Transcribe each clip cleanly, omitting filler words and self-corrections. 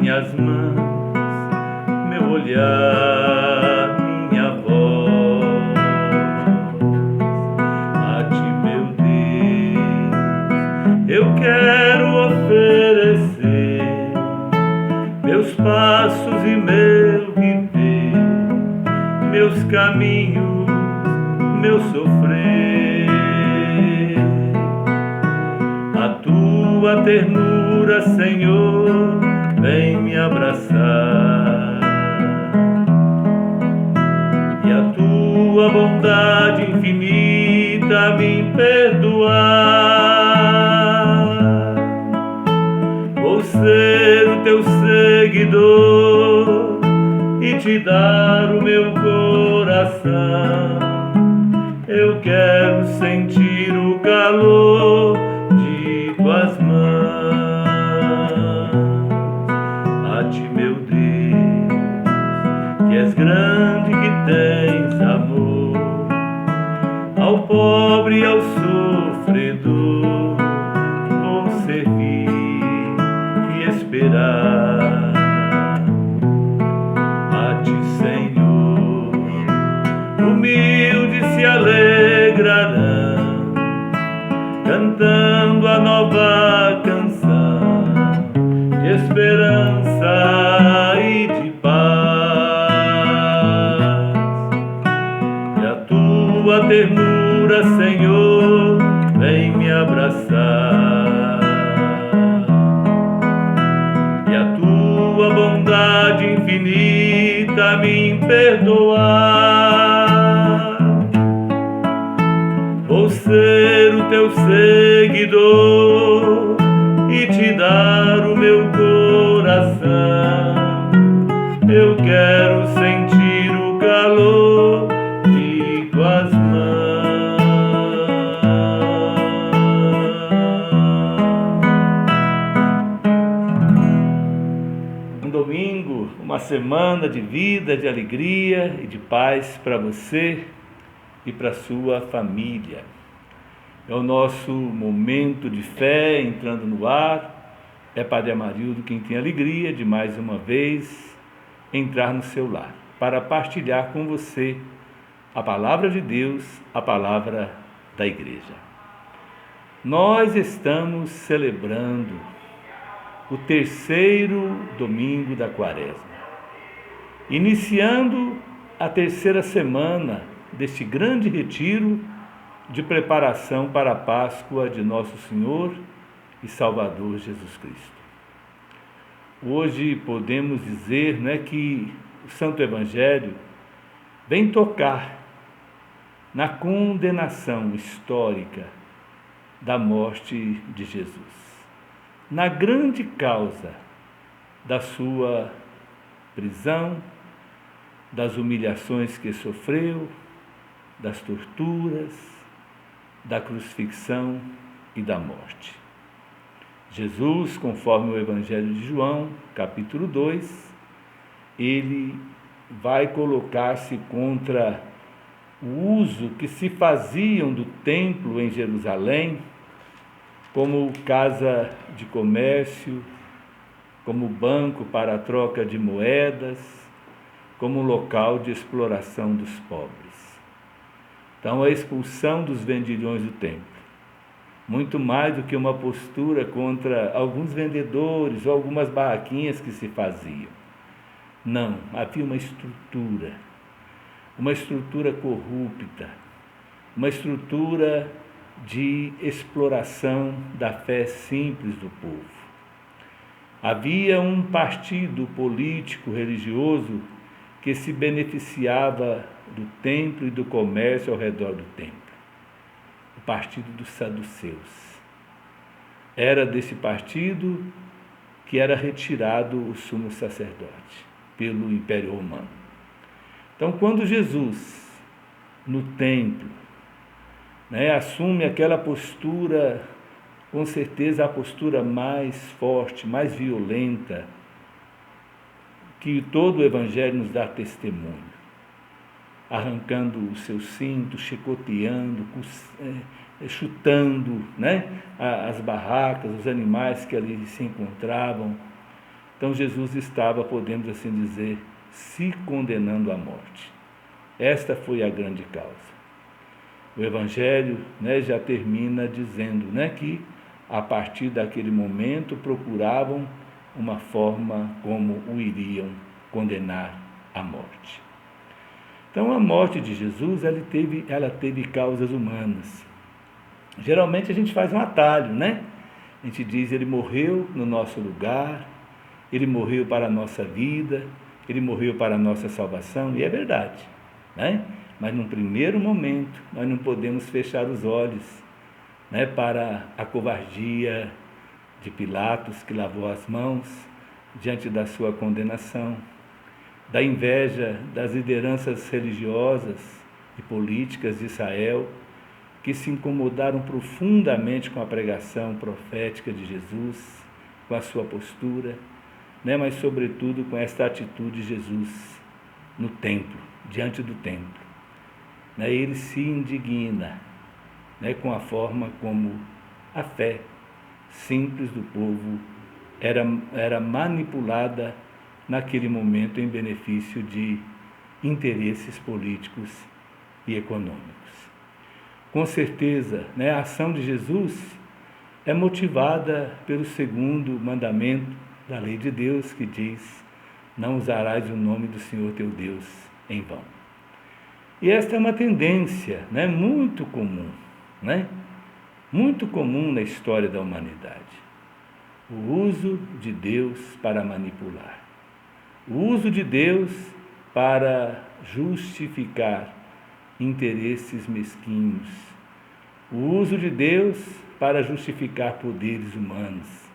minhas mãos, meu olhar, minha voz. A ti, meu Deus, eu quero oferecer meus passos e meu viver, meus caminhos, meu sofrer. A tua ternura, Senhor, vem me abraçar, e a tua bondade infinita me perdoar. Vou ser o teu seguidor e te dar o meu coração. Eu quero sentir o calor de tuas mãos. A ti, meu Deus, que és grande, que tens amor ao pobre e ao sofredor, vou servir e esperar. A ti, Senhor, humildes se alegrarão, cantando a nova canção de esperança e de paz. E a tua ternura, Senhor, vem me abraçar, e a tua bondade infinita me perdoar. Vou ser o teu seguidor e te dar o meu coração. Eu quero sentir o calor de tuas mãos. Um domingo, uma semana de vida, de alegria e de paz para você e para sua família. É o nosso momento de fé entrando no ar. É Padre Amarildo quem tem a alegria de mais uma vez entrar no seu lar para partilhar com você a palavra de Deus, a palavra da igreja. Nós estamos celebrando o terceiro domingo da Quaresma, iniciando a terceira semana deste grande retiro de preparação para a Páscoa de Nosso Senhor e Salvador Jesus Cristo. Hoje podemos dizer, que o Santo Evangelho vem tocar na condenação histórica da morte de Jesus, na grande causa da sua prisão, das humilhações que sofreu, das torturas, da crucifixão e da morte. Jesus, conforme o Evangelho de João, capítulo 2, ele vai colocar-se contra o uso que se faziam do templo em Jerusalém como casa de comércio, como banco para a troca de moedas, como local de exploração dos pobres. Então, a expulsão dos vendilhões do templo, muito mais do que uma postura contra alguns vendedores ou algumas barraquinhas que se faziam. Não, havia uma estrutura corrupta, uma estrutura de exploração da fé simples do povo. Havia um partido político religioso que se beneficiava do templo e do comércio ao redor do templo. O partido dos saduceus. Era desse partido que era retirado o sumo sacerdote pelo Império Romano. Então, quando Jesus, no templo, assume aquela postura, com certeza a postura mais forte, mais violenta, que todo o Evangelho nos dá testemunho, arrancando o seu cinto, chicoteando, chutando as barracas, os animais que ali se encontravam, Então Jesus estava, podemos assim dizer, se condenando à morte. Esta foi a grande causa. O Evangelho, já termina dizendo, que a partir daquele momento procuravam uma forma como o iriam condenar à morte. Então a morte de Jesus, ela teve causas humanas. Geralmente a gente faz um atalho, A gente diz, ele morreu no nosso lugar, ele morreu para a nossa vida, ele morreu para a nossa salvação, e é verdade, Mas num primeiro momento, nós não podemos fechar os olhos, para a covardia de Pilatos, que lavou as mãos diante da sua condenação, da inveja das lideranças religiosas e políticas de Israel, que se incomodaram profundamente com a pregação profética de Jesus, com a sua postura, mas sobretudo com esta atitude de Jesus no templo, diante do templo. Ele se indigna, com a forma como a fé simples do povo era manipulada naquele momento em benefício de interesses políticos e econômicos. Com certeza, a ação de Jesus é motivada pelo segundo mandamento da lei de Deus, que diz: não usarás o nome do Senhor teu Deus em vão. E esta é uma tendência, muito comum, muito comum na história da humanidade. O uso de Deus para manipular. O uso de Deus para justificar interesses mesquinhos. O uso de Deus para justificar poderes humanos.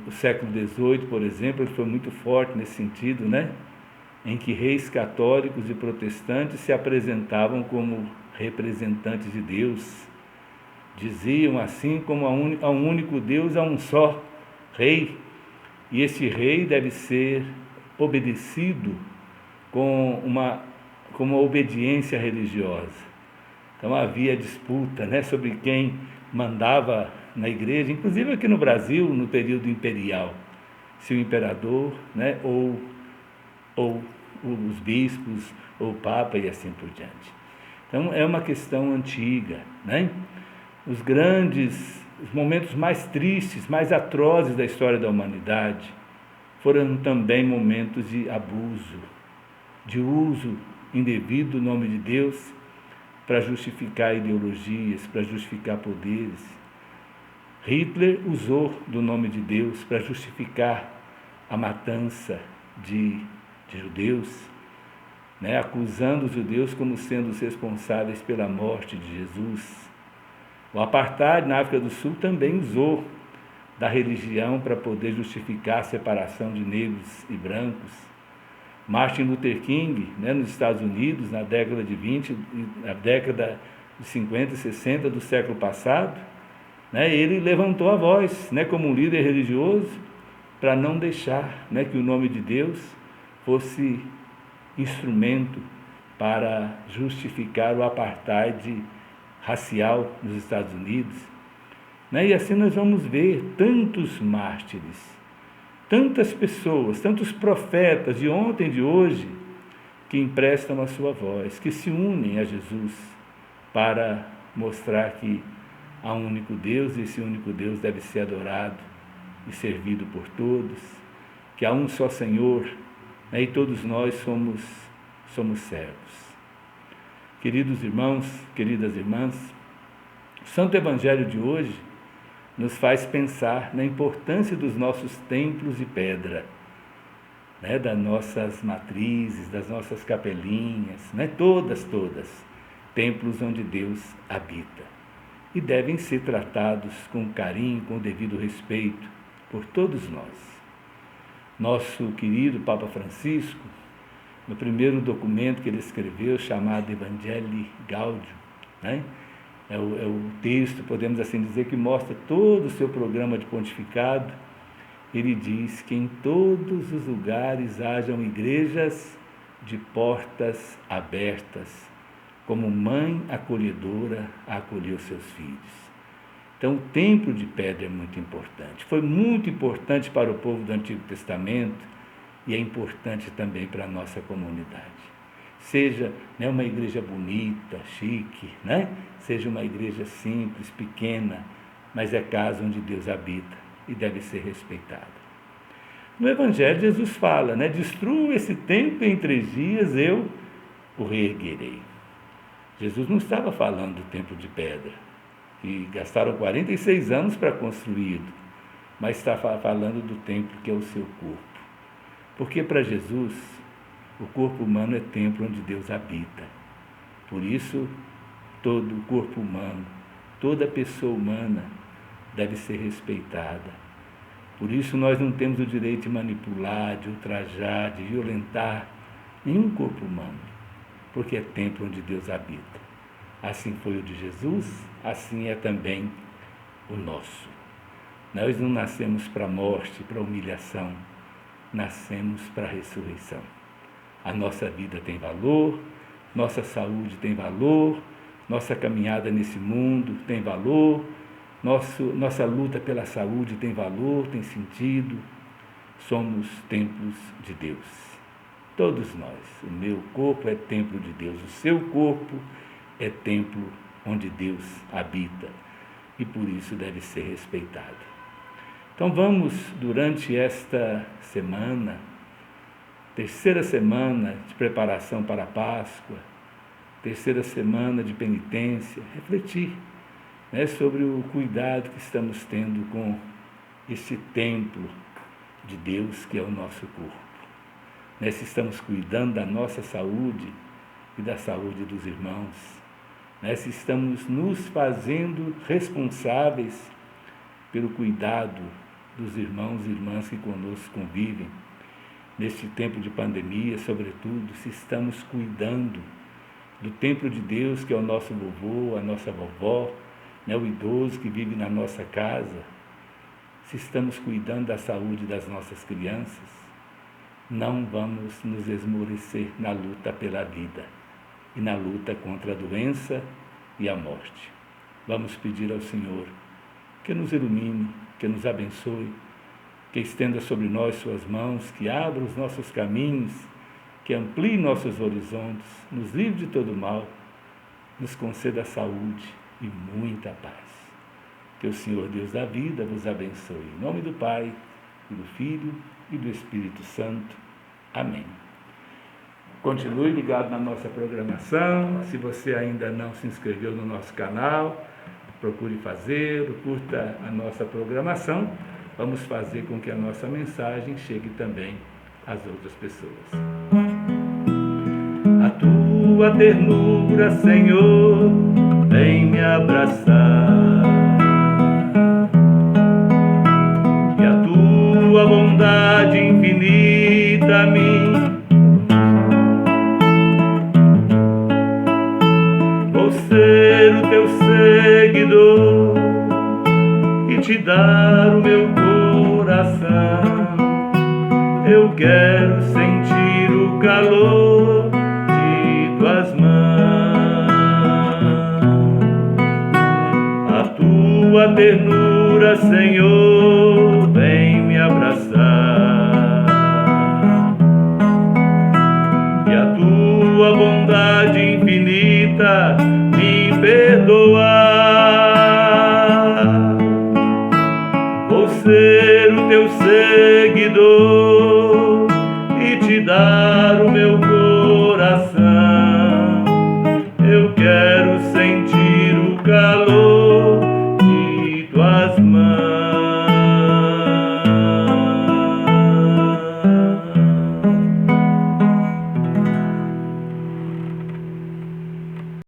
O século XVIII, por exemplo, ele foi muito forte nesse sentido, em que reis católicos e protestantes se apresentavam como representantes de Deus. Diziam assim, como a um único Deus, há um só rei, e esse rei deve ser obedecido com uma obediência religiosa. Então havia disputa, sobre quem mandava na igreja, inclusive aqui no Brasil, no período imperial, se o imperador, ou os bispos, ou o papa e assim por diante. Então é uma questão antiga, Os momentos mais tristes, mais atrozes da história da humanidade foram também momentos de abuso, de uso indevido do nome de Deus para justificar ideologias, para justificar poderes. Hitler usou do nome de Deus para justificar a matança de judeus, acusando os judeus como sendo os responsáveis pela morte de Jesus. O apartheid na África do Sul também usou da religião para poder justificar a separação de negros e brancos. Martin Luther King, nos Estados Unidos, na década de 20, na década de 50 e 60 do século passado, ele levantou a voz, como um líder religioso, para não deixar, que o nome de Deus fosse instrumento para justificar o apartheid racial nos Estados Unidos. E assim nós vamos ver tantos mártires, tantas pessoas, tantos profetas de ontem e de hoje, que emprestam a sua voz, que se unem a Jesus para mostrar que há um único Deus e esse único Deus deve ser adorado e servido por todos, que há um só Senhor, e todos nós somos servos. Queridos irmãos, queridas irmãs, o Santo Evangelho de hoje nos faz pensar na importância dos nossos templos de pedra, das nossas matrizes, das nossas capelinhas, todas, templos onde Deus habita. E devem ser tratados com carinho, com o devido respeito por todos nós. Nosso querido Papa Francisco, no primeiro documento que ele escreveu, chamado Evangelii Gaudium, é o texto, podemos assim dizer, que mostra todo o seu programa de pontificado. Ele diz que em todos os lugares hajam igrejas de portas abertas, como mãe acolhedora a acolher os seus filhos. Então, o templo de pedra é muito importante. Foi muito importante para o povo do Antigo Testamento e é importante também para a nossa comunidade. Seja, né, uma igreja bonita, chique, né? Seja uma igreja simples, pequena, mas é casa onde Deus habita e deve ser respeitada. No Evangelho, Jesus fala, né? Destrua esse templo e em 3 dias eu o reerguerei. Jesus não estava falando do templo de pedra, que gastaram 46 anos para construí-lo, mas está falando do templo que é o seu corpo. Porque para Jesus, o corpo humano é templo onde Deus habita. Por isso, todo o corpo humano, toda pessoa humana deve ser respeitada. Por isso, nós não temos o direito de manipular, de ultrajar, de violentar nenhum corpo humano, porque é templo onde Deus habita. Assim foi o de Jesus, assim é também o nosso. Nós não nascemos para a morte, para a humilhação, nascemos para a ressurreição. A nossa vida tem valor, nossa saúde tem valor, nossa caminhada nesse mundo tem valor, nossa luta pela saúde tem valor, tem sentido. Somos templos de Deus. Todos nós. O meu corpo é templo de Deus, o seu corpo é templo onde Deus habita e por isso deve ser respeitado. Então vamos, durante esta semana, 3ª semana de preparação para a Páscoa, 3ª semana de penitência, refletir, né, sobre o cuidado que estamos tendo com esse templo de Deus que é o nosso corpo. Né, se estamos cuidando da nossa saúde e da saúde dos irmãos, né, se estamos nos fazendo responsáveis pelo cuidado dos irmãos e irmãs que conosco convivem, neste tempo de pandemia, sobretudo, se estamos cuidando do templo de Deus, que é o nosso vovô, a nossa vovó, né, o idoso que vive na nossa casa, se estamos cuidando da saúde das nossas crianças, não vamos nos esmorecer na luta pela vida e na luta contra a doença e a morte. Vamos pedir ao Senhor que nos ilumine, que nos abençoe, que estenda sobre nós suas mãos, que abra os nossos caminhos, que amplie nossos horizontes, nos livre de todo mal, nos conceda saúde e muita paz. Que o Senhor Deus da vida vos abençoe. Em nome do Pai, e do Filho e do Espírito Santo. Amém. Continue ligado na nossa programação. Se você ainda não se inscreveu no nosso canal, procure fazer, curta a nossa programação. Vamos fazer com que a nossa mensagem chegue também às outras pessoas. A tua ternura, Senhor, vem me abraçar, e a tua bondade infinita a mim. Vou ser o teu seguidor e te dar o meu coração. Eu quero sentir o calor de tuas mãos. A tua ternura, Senhor, vem me abraçar, e a tua bondade